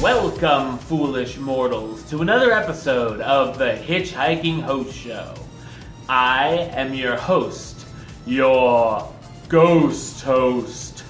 Welcome, foolish mortals, to another episode of the HitchHiking Host Show. I am your host, your ghost host,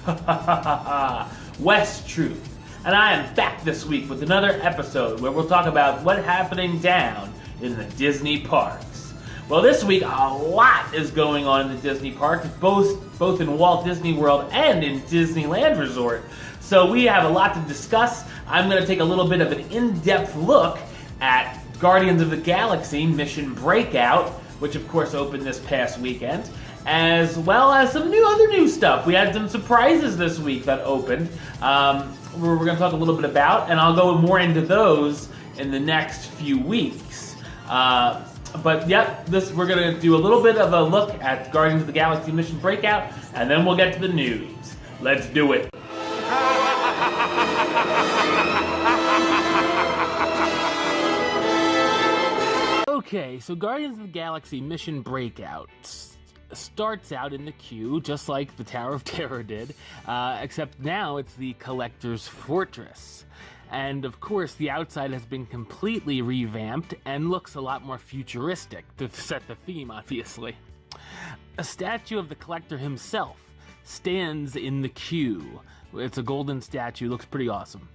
Wes Truth, and I am back this week with another episode where we'll talk about what's happening down in the Disney parks. Well, this week a lot is going on in the Disney parks, both in Walt Disney World and in Disneyland Resort. So we have a lot to discuss. I'm going to take a little bit of an in-depth look at Guardians of the Galaxy Mission Breakout, which of course opened this past weekend, as well as some other new stuff. We had some surprises this week that opened. We're going to talk a little bit about, and I'll go more into those in the next few weeks. But yep, we're going to do a little bit of a look at Guardians of the Galaxy Mission Breakout, and then we'll get to the news. Let's do it. Okay, so Guardians of the Galaxy Mission Breakout starts out in the queue, just like the Tower of Terror did, except now it's the Collector's Fortress. And of course, the outside has been completely revamped and looks a lot more futuristic, to set the theme, obviously. A statue of the Collector himself stands in the queue. It's a golden statue, looks pretty awesome.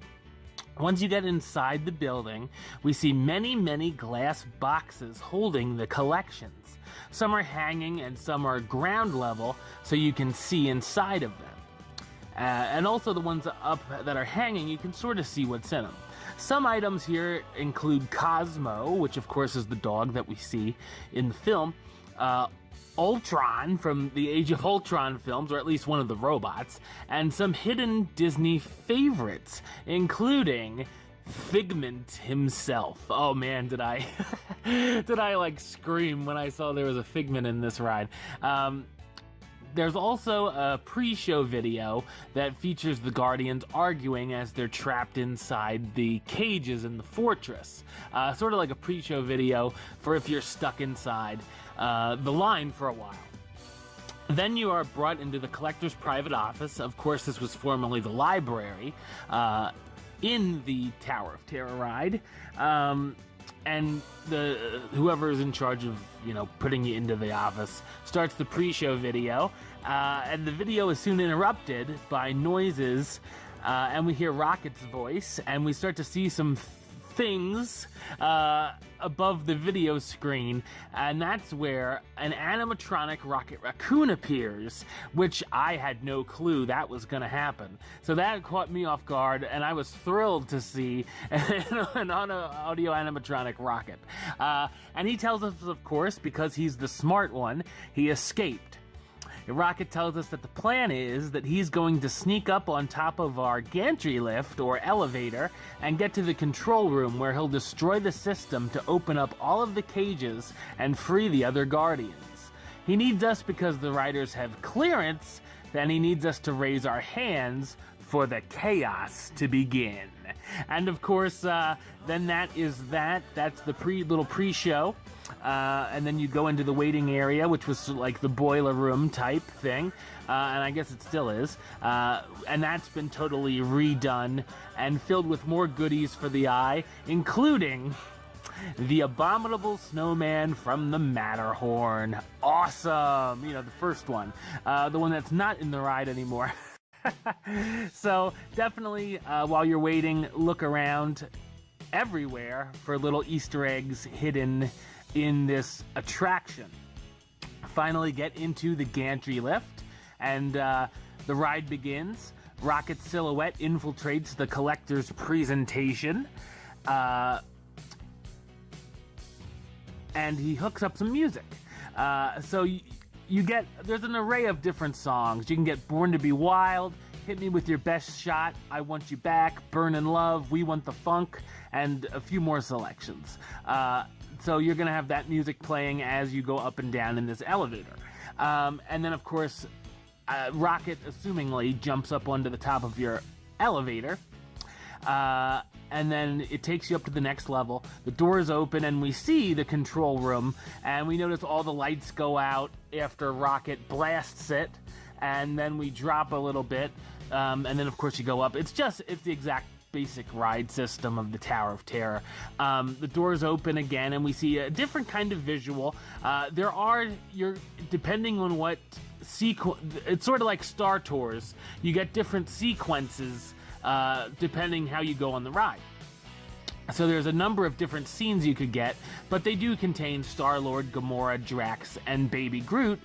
Once you get inside the building, we see many glass boxes holding the collections. Some are hanging and some are ground level, so you can see inside of them. And also the ones up that are hanging, you can sort of see what's in them. Some items here include Cosmo, which of course is the dog that we see in the film, Ultron from the Age of Ultron films, or at least one of the robots, and some hidden Disney favorites, including Figment himself. Oh man, did I like scream when I saw there was a Figment in this ride. There's also a pre-show video that features the Guardians arguing as they're trapped inside the cages in the fortress. Sort of like a pre-show video for if you're stuck inside the line for a while. Then you are brought into the Collector's private office. Of course, this was formerly the library in the Tower of Terror ride. And whoever is in charge of, putting you into the office starts the pre-show video, and the video is soon interrupted by noises, and we hear Rocket's voice, and we start to see some things above the video screen, and that's where an animatronic Rocket Raccoon appears, which I had no clue that was going to happen. So that caught me off guard, and I was thrilled to see an audio animatronic Rocket. And he tells us, of course, because he's the smart one, he escaped. Rocket tells us that the plan is that he's going to sneak up on top of our gantry lift, or elevator, and get to the control room where he'll destroy the system to open up all of the cages and free the other Guardians. He needs us because the riders have clearance, then he needs us to raise our hands for the chaos to begin. And of course, then that's the little pre-show. And then you go into the waiting area, which was like the boiler room type thing, and I guess it still is, and that's been totally redone and filled with more goodies for the eye, including the abominable snowman from the Matterhorn. Awesome! The first one, the one that's not in the ride anymore. So definitely, while you're waiting, look around everywhere for little Easter eggs hidden in this attraction. Finally get into the gantry lift, and the ride begins. Rocket's silhouette infiltrates the Collector's presentation, and he hooks up some music. So there's an array of different songs. You can get Born to Be Wild, Hit Me With Your Best Shot, I Want You Back, Burn in Love, We Want the Funk, and a few more selections. So you're going to have that music playing as you go up and down in this elevator. And then, of course, Rocket, assumingly, jumps up onto the top of your elevator. And then it takes you up to the next level. The doors open, and we see the control room. And we notice all the lights go out after Rocket blasts it. And then we drop a little bit. And then, of course, you go up. It's the exact basic ride system of the Tower of Terror. The doors open again, and we see a different kind of visual. Depending on what sequence, it's sort of like Star Tours. You get different sequences depending how you go on the ride. So there's a number of different scenes you could get, but they do contain Star-Lord, Gamora, Drax, and Baby Groot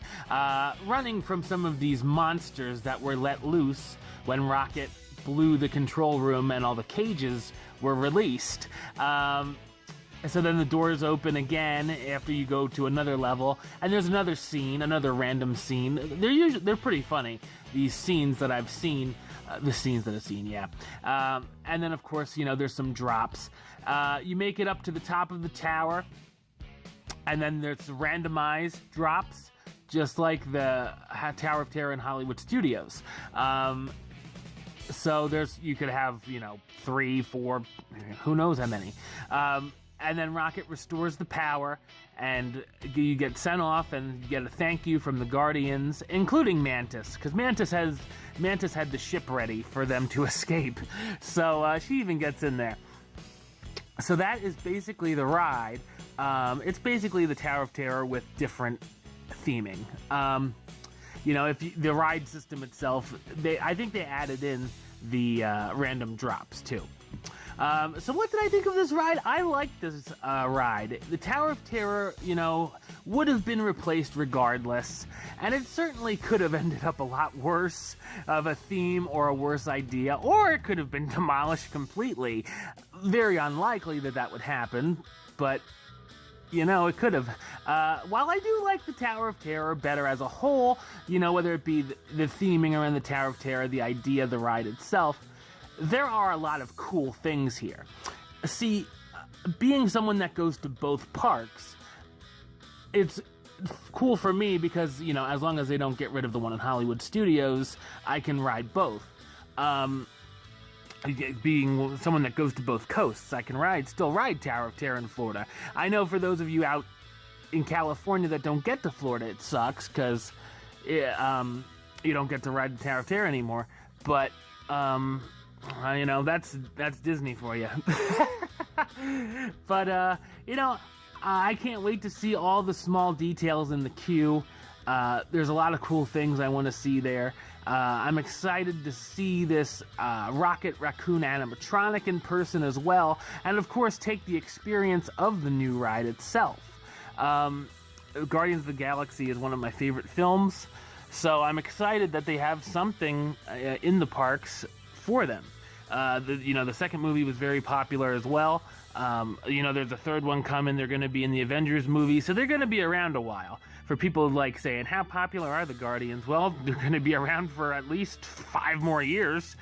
running from some of these monsters that were let loose when Rocket blew the control room and all the cages were released. So then the doors open again after you go to another level, and there's another scene, another random scene. They're pretty funny, these scenes that I've seen. And then, of course, there's some drops. You make it up to the top of the tower, and then there's randomized drops, just like the Tower of Terror in Hollywood Studios. So you could have, 3, 4, who knows how many. And then Rocket restores the power, and you get sent off, and you get a thank you from the Guardians, including Mantis, because Mantis had the ship ready for them to escape. So she even gets in there. So that is basically the ride. It's basically the Tower of Terror with different theming. The ride system itself, I think they added in the random drops too. So what did I think of this ride? I like this ride. The Tower of Terror, would have been replaced regardless, and it certainly could have ended up a lot worse of a theme or a worse idea, or it could have been demolished completely. Very unlikely that would happen, but it could have. While I do like the Tower of Terror better as a whole, whether it be the theming around the Tower of Terror, the idea of the ride itself, there are a lot of cool things here. See, being someone that goes to both parks, it's cool for me because, as long as they don't get rid of the one in Hollywood Studios, I can ride both. Being someone that goes to both coasts, I can still ride Tower of Terror in Florida. I know for those of you out in California that don't get to Florida, it sucks because you don't get to ride the Tower of Terror anymore. But that's Disney for you. But I can't wait to see all the small details in the queue. There's a lot of cool things I want to see there. I'm excited to see this Rocket Raccoon animatronic in person as well, and of course take the experience of the new ride itself. Guardians of the Galaxy is one of my favorite films, so I'm excited that they have something in the parks for them. The second movie was very popular as well. There's a third one coming. They're going to be in the Avengers movie, so they're going to be around a while. For people saying, how popular are the Guardians? Well, they're going to be around for at least 5 more years.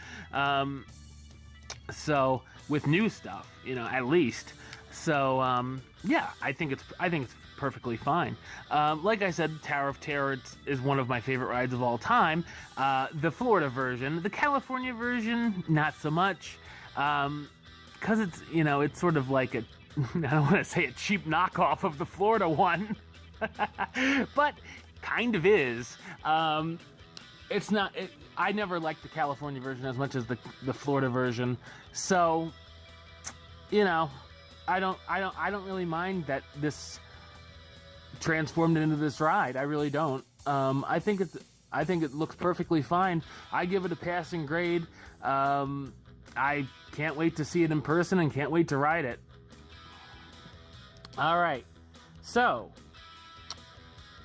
So with new stuff, at least. So I think it's perfectly fine. Like I said, Tower of Terror is one of my favorite rides of all time. The Florida version, the California version, not so much, because it's sort of like I don't want to say a cheap knockoff of the Florida one, but kind of is. It's not. I never liked the California version as much as the Florida version, so I don't really mind that this transformed into this ride. I really don't. I think it looks perfectly fine. I give it a passing grade. I can't wait to see it in person and can't wait to ride it. All right, so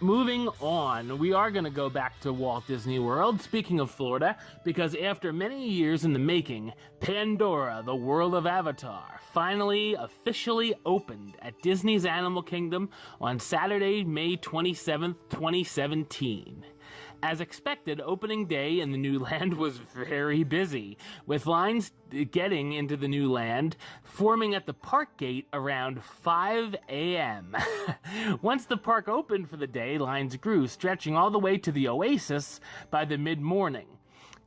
moving on, we are going to go back to Walt Disney World, speaking of Florida, because after many years in the making, Pandora, the World of Avatar, finally officially opened at Disney's Animal Kingdom on Saturday, May 27th, 2017. As expected, opening day in the new land was very busy, with lines getting into the new land forming at the park gate around 5 a.m. Once the park opened for the day, lines grew, stretching all the way to the Oasis by the mid-morning.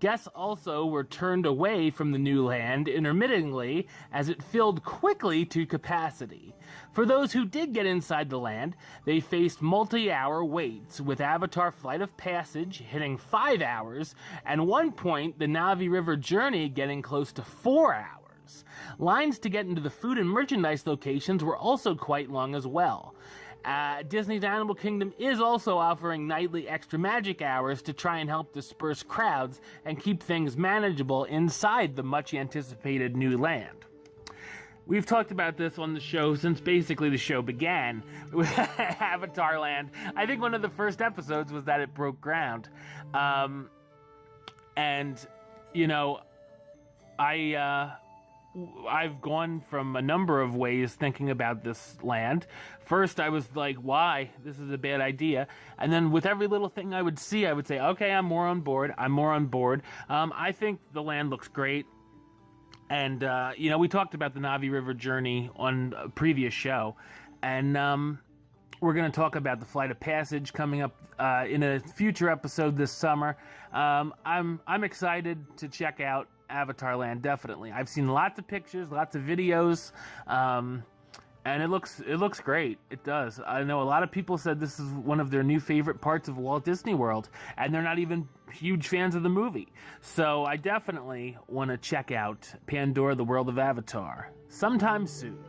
Guests also were turned away from the new land intermittently as it filled quickly to capacity. For those who did get inside the land, they faced multi-hour waits, with Avatar Flight of Passage hitting 5 hours, and one point the Navi River journey getting close to 4 hours. hours. Lines to get into the food and merchandise locations were also quite long as well. Disney's Animal Kingdom is also offering nightly extra magic hours to try and help disperse crowds and keep things manageable inside the much-anticipated new land. We've talked about this on the show since basically the show began with Avatar Land. I think one of the first episodes was that it broke ground. And, you know, I've gone from a number of ways thinking about this land. First, I was like, why? This is a bad idea. And then with every little thing I would see, I would say, okay, I'm more on board. I think the land looks great. And, you know, we talked about the Navi River journey on a previous show. And we're going to talk about the Flight of Passage coming up in a future episode this summer. I'm excited to check out Avatar Land, definitely. I've seen lots of pictures, lots of videos, and it looks great. It does. I know a lot of people said this is one of their new favorite parts of Walt Disney World, and they're not even huge fans of the movie. So I definitely want to check out Pandora, the World of Avatar, sometime soon.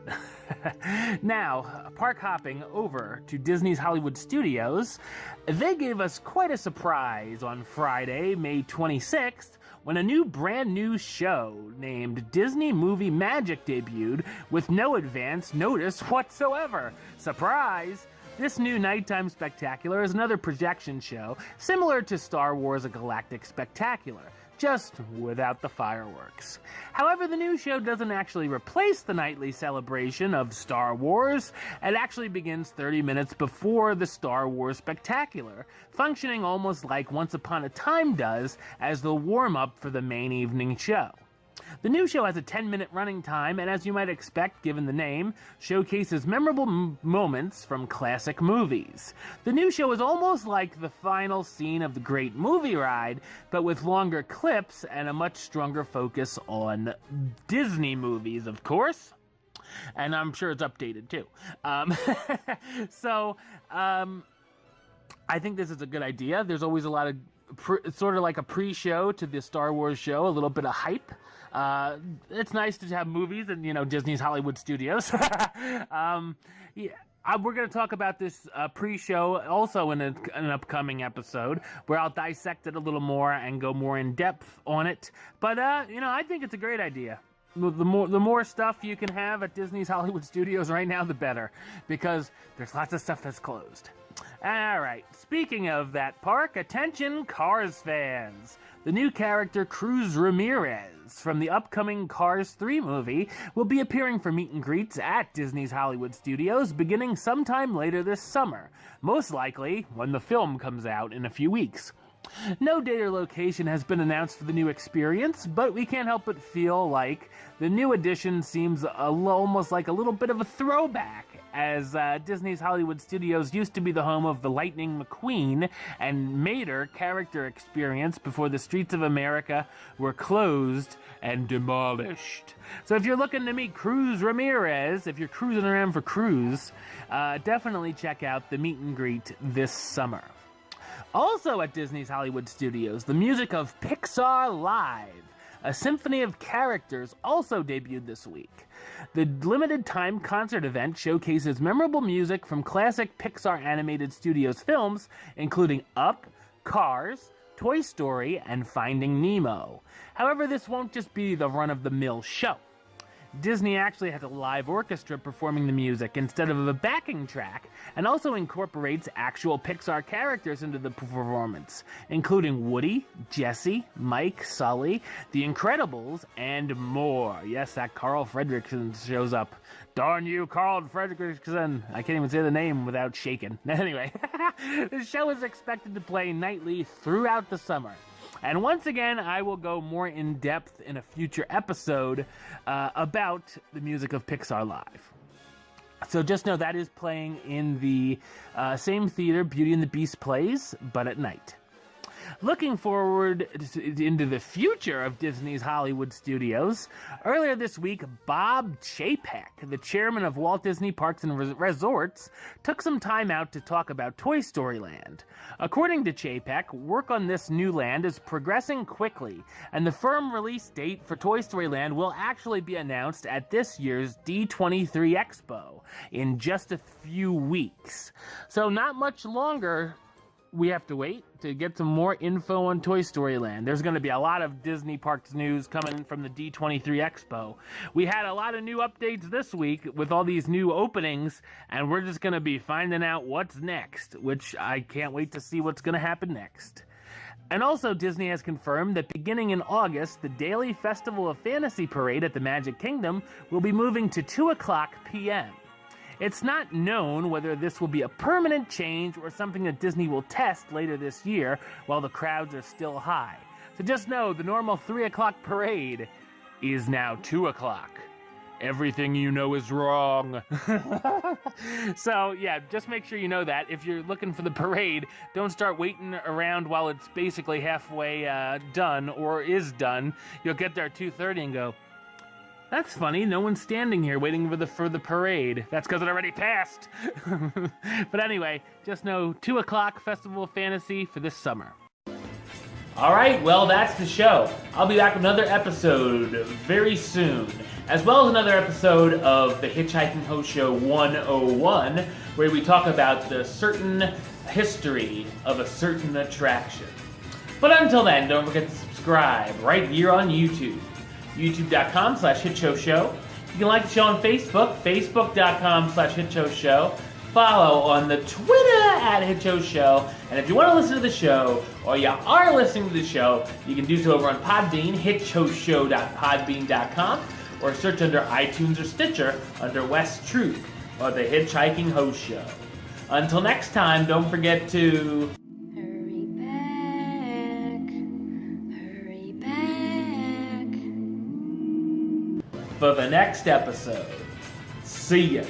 Now, park hopping over to Disney's Hollywood Studios, they gave us quite a surprise on Friday, May 26th, when a brand new show named Disney Movie Magic debuted with no advance notice whatsoever. Surprise! This new nighttime spectacular is another projection show similar to Star Wars: A Galactic Spectacular, just without the fireworks. However, the new show doesn't actually replace the nightly celebration of Star Wars. It actually begins 30 minutes before the Star Wars Spectacular, functioning almost like Once Upon a Time does as the warm-up for the main evening show. The new show has a 10-minute running time, and as you might expect given the name, showcases memorable moments from classic movies. The new show is almost like the final scene of the Great Movie Ride, but with longer clips and a much stronger focus on Disney movies, of course. And I'm sure it's updated too. I think this is a good idea. There's always a lot of sort of like a pre-show to the Star Wars show, a little bit of hype. It's nice to have movies and, you know, Disney's Hollywood Studios. We're going to talk about this pre-show also in an upcoming episode where I'll dissect it a little more and go more in depth on it. But, you know, I think it's a great idea. The more stuff you can have at Disney's Hollywood Studios right now, the better, because there's lots of stuff that's closed. All right, speaking of that park, attention Cars fans. The new character Cruz Ramirez from the upcoming Cars 3 movie will be appearing for meet and greets at Disney's Hollywood Studios beginning sometime later this summer, most likely when the film comes out in a few weeks. No date or location has been announced for the new experience, but we can't help but feel like the new addition seems almost like a little bit of a throwback, as Disney's Hollywood Studios used to be the home of the Lightning McQueen and Mater character experience before the streets of America were closed and demolished. So if you're looking to meet Cruz Ramirez, if you're cruising around for Cruz, definitely check out the meet and greet this summer. Also at Disney's Hollywood Studios, the music of Pixar Live, a symphony of characters, also debuted this week. The limited-time concert event showcases memorable music from classic Pixar Animated Studios films, including Up, Cars, Toy Story, and Finding Nemo. However, this won't just be the run-of-the-mill show. Disney actually has a live orchestra performing the music instead of a backing track, and also incorporates actual Pixar characters into the performance, including Woody, Jessie, Mike, Sully, The Incredibles, and more. Yes, that Carl Fredricksen shows up. Darn you, Carl Fredricksen. I can't even say the name without shaking. Anyway, the show is expected to play nightly throughout the summer. And once again, I will go more in depth in a future episode about the music of Pixar Live. So just know that is playing in the same theater Beauty and the Beast plays, but at night. Looking forward into the future of Disney's Hollywood studios, earlier this week, Bob Chapek, the chairman of Walt Disney Parks and Resorts, took some time out to talk about Toy Story Land. According to Chapek, work on this new land is progressing quickly, and the firm release date for Toy Story Land will actually be announced at this year's D23 Expo in just a few weeks. So not much longer we have to wait to get some more info on Toy Story Land. There's going to be a lot of Disney Parks news coming from the D23 Expo. We had a lot of new updates this week with all these new openings, and we're just going to be finding out what's next, which I can't wait to see what's going to happen next. And also, Disney has confirmed that beginning in August, the daily Festival of Fantasy Parade at the Magic Kingdom will be moving to 2:00 p.m. It's not known whether this will be a permanent change or something that Disney will test later this year while the crowds are still high. So just know the normal 3:00 parade is now 2:00. Everything you know is wrong. So yeah, just make sure you know that. If you're looking for the parade, don't start waiting around while it's basically halfway done or is done. You'll get there at 2:30 and go, that's funny, no one's standing here waiting for the parade. That's because it already passed. But anyway, just know 2:00 Festival of Fantasy for this summer. Alright, well that's the show. I'll be back with another episode very soon, as well as another episode of the HitchHiking Host Show 101, where we talk about the certain history of a certain attraction. But until then, don't forget to subscribe right here on YouTube. YouTube.com/HitchHostShow. You can like the show on Facebook, Facebook.com/HitchHostShow. Follow on the Twitter @HitchHostShow. And if you want to listen to the show, or you are listening to the show, you can do so over on Podbean, HitchHostShow.podbean.com, or search under iTunes or Stitcher under West Truth or the HitchHiking Host Show. Until next time, don't forget to for the next episode. See ya.